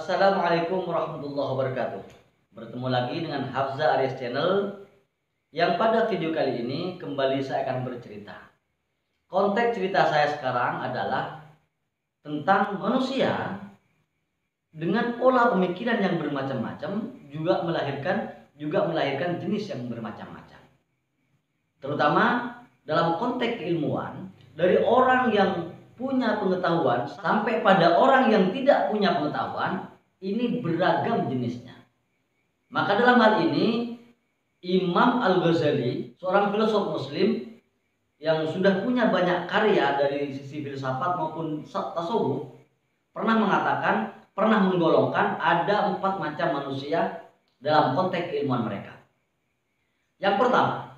Assalamualaikum warahmatullahi wabarakatuh. Bertemu lagi dengan Hafza Aries Channel, yang pada video kali ini kembali saya akan bercerita. Konteks cerita saya sekarang adalah tentang manusia dengan pola pemikiran yang bermacam-macam juga melahirkan jenis yang bermacam-macam. Terutama dalam konteks keilmuan, dari orang yang punya pengetahuan sampai pada orang yang tidak punya pengetahuan, ini beragam jenisnya. Maka dalam hal ini Imam Al-Ghazali, seorang filosof muslim yang sudah punya banyak karya dari sisi filsafat maupun tasawuf, pernah menggolongkan ada 4 macam manusia dalam konteks keilmuan mereka. Yang pertama,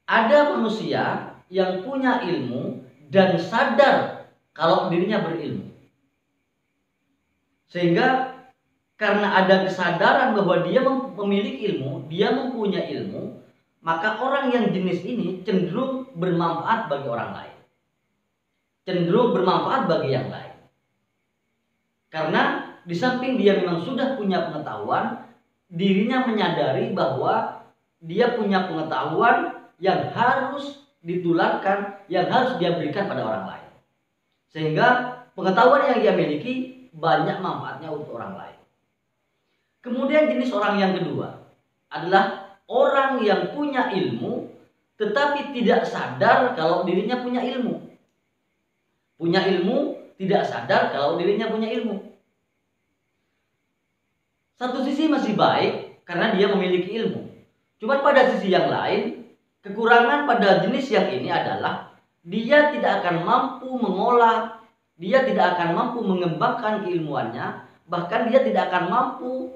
ada manusia yang punya ilmu dan sadar kalau dirinya berilmu, sehingga karena ada kesadaran bahwa dia memiliki ilmu, dia mempunyai ilmu, maka orang yang jenis ini cenderung bermanfaat bagi orang lain, cenderung bermanfaat bagi yang lain. Karena di samping dia memang sudah punya pengetahuan, dirinya menyadari bahwa dia punya pengetahuan yang harus ditularkan, yang harus dia berikan pada orang lain. Sehingga pengetahuan yang dia miliki banyak manfaatnya untuk orang lain. Kemudian jenis orang yang kedua adalah orang yang punya ilmu tetapi tidak sadar kalau dirinya punya ilmu. Punya ilmu, tidak sadar kalau dirinya punya ilmu. Satu sisi masih baik karena dia memiliki ilmu. Cuma pada sisi yang lain, kekurangan pada jenis yang ini adalah dia tidak akan mampu mengolah, dia tidak akan mampu mengembangkan keilmuannya, bahkan dia tidak akan mampu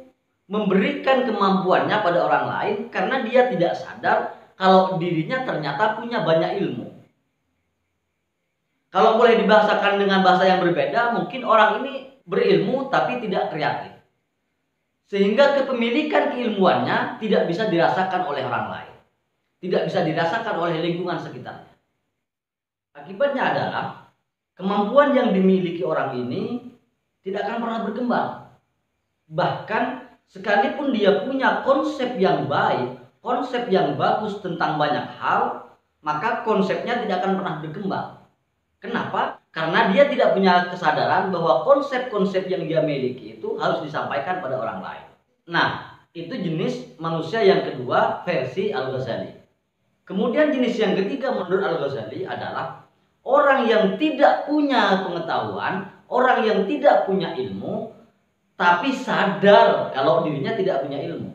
memberikan kemampuannya pada orang lain karena dia tidak sadar kalau dirinya ternyata punya banyak ilmu. Kalau boleh dibahasakan dengan bahasa yang berbeda, mungkin orang ini berilmu tapi tidak kreatif, sehingga kepemilikan keilmuannya tidak bisa dirasakan oleh orang lain, tidak bisa dirasakan oleh lingkungan sekitarnya. Akibatnya adalah kemampuan yang dimiliki orang ini tidak akan pernah berkembang. Bahkan sekalipun dia punya konsep yang baik, konsep yang bagus tentang banyak hal, maka konsepnya tidak akan pernah berkembang. Kenapa? Karena dia tidak punya kesadaran bahwa konsep-konsep yang dia miliki itu harus disampaikan pada orang lain. Nah, itu jenis manusia yang kedua versi Al-Ghazali. Kemudian jenis yang ketiga menurut Al-Ghazali adalah orang yang tidak punya pengetahuan, orang yang tidak punya ilmu, tapi sadar kalau dirinya tidak punya ilmu.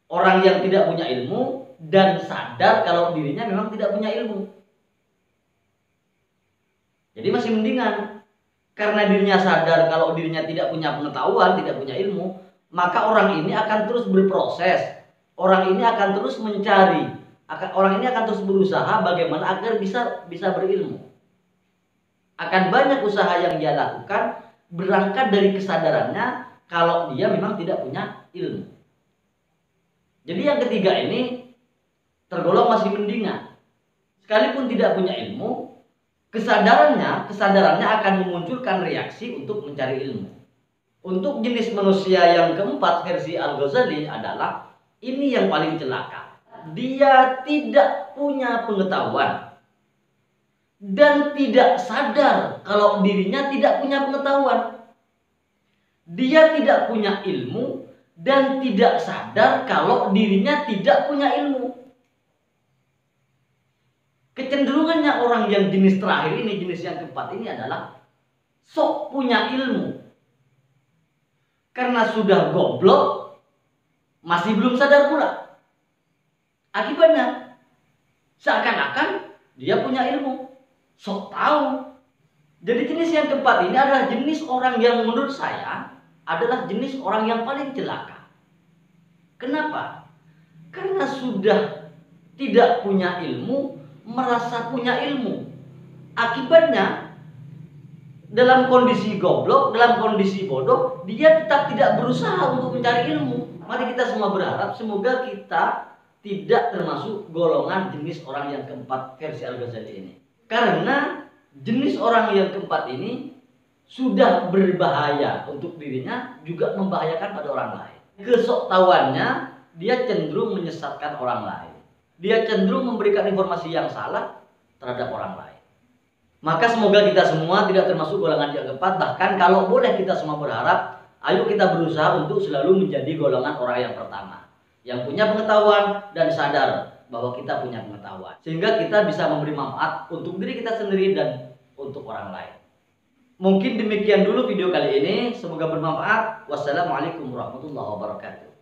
Orang yang tidak punya ilmu dan sadar kalau dirinya memang tidak punya ilmu. Jadi masih mendingan. Karena dirinya sadar kalau dirinya tidak punya pengetahuan, tidak punya ilmu, maka orang ini akan terus berproses. Orang ini akan terus mencari. Orang ini akan terus berusaha bagaimana agar bisa berilmu. Akan banyak usaha yang dia lakukan berangkat dari kesadarannya kalau dia memang tidak punya ilmu. Jadi yang ketiga ini tergolong masih mendingan. Sekalipun tidak punya ilmu, kesadarannya akan memunculkan reaksi untuk mencari ilmu. Untuk jenis manusia yang keempat versi Al-Ghazali adalah ini yang paling celaka. Dia tidak punya pengetahuan dan tidak sadar kalau dirinya tidak punya pengetahuan. Dia tidak punya ilmu dan tidak sadar kalau dirinya tidak punya ilmu. Kecenderungannya orang yang jenis terakhir ini, jenis yang keempat ini adalah sok punya ilmu. Karena sudah goblok, masih belum sadar pula. Akibatnya seakan-akan dia punya ilmu, sok tahu. Jadi jenis yang keempat ini adalah jenis orang yang menurut saya adalah jenis orang yang paling celaka. Kenapa? Karena sudah tidak punya ilmu, merasa punya ilmu. Akibatnya dalam kondisi goblok, dalam kondisi bodoh, dia tetap tidak berusaha untuk mencari ilmu. Mari kita semua berharap semoga kita tidak termasuk golongan jenis orang yang keempat versi Al-Ghazali ini. Karena jenis orang yang keempat ini sudah berbahaya untuk dirinya, juga membahayakan pada orang lain. Kesoktahuannya, dia cenderung menyesatkan orang lain. Dia cenderung memberikan informasi yang salah terhadap orang lain. Maka semoga kita semua tidak termasuk golongan yang keempat. Bahkan kalau boleh kita semua berharap, ayo kita berusaha untuk selalu menjadi golongan orang yang pertama, yang punya pengetahuan dan sadar bahwa kita punya pengetahuan, sehingga kita bisa memberi manfaat untuk diri kita sendiri dan untuk orang lain. Mungkin demikian dulu video kali ini, semoga bermanfaat. Wassalamualaikum warahmatullahi wabarakatuh.